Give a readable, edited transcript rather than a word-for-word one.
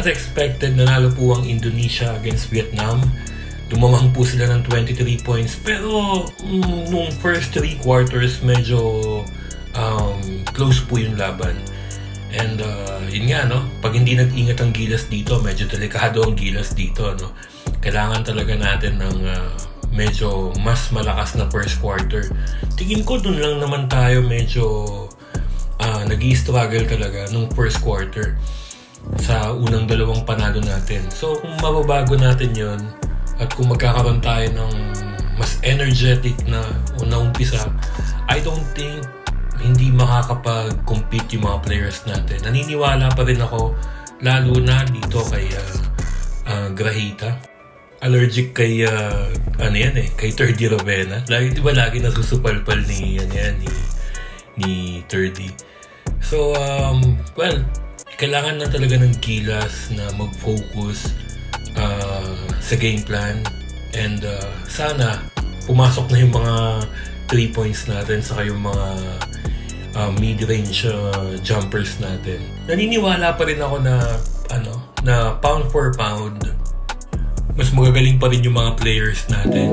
As expected, nanalo po ang Indonesia against Vietnam. Dumamang po sila ng 23 points. Pero nung first 3 quarters, medyo close po yung laban. And yun nga, no? Pag hindi nag-ingat ang Gilas dito, medyo delikado ang Gilas dito, no? Kailangan talaga natin ng medyo mas malakas na first quarter. Tingin ko dun lang naman tayo medyo nag-i-struggle talaga nung first quarter sa unang dalawang panalo natin. So kung mababago natin yon at kung magkakaroon tayo ng mas energetic na unang umpisa, I don't think hindi makakapag-compete yung mga players natin. Naniniwala pa rin ako, lalo na dito kay Grahita. Allergic kay kay Thirdy Rovena. Lagi nasusupalpal ni Thirdy. So kailangan na talaga ng Gilas na mag-focus sa game plan, and sana pumasok na yung mga 3 points natin saka yung mga mid-range jumpers natin. Naniniwala pa rin ako na pound for pound mas magagaling pa rin yung mga players natin.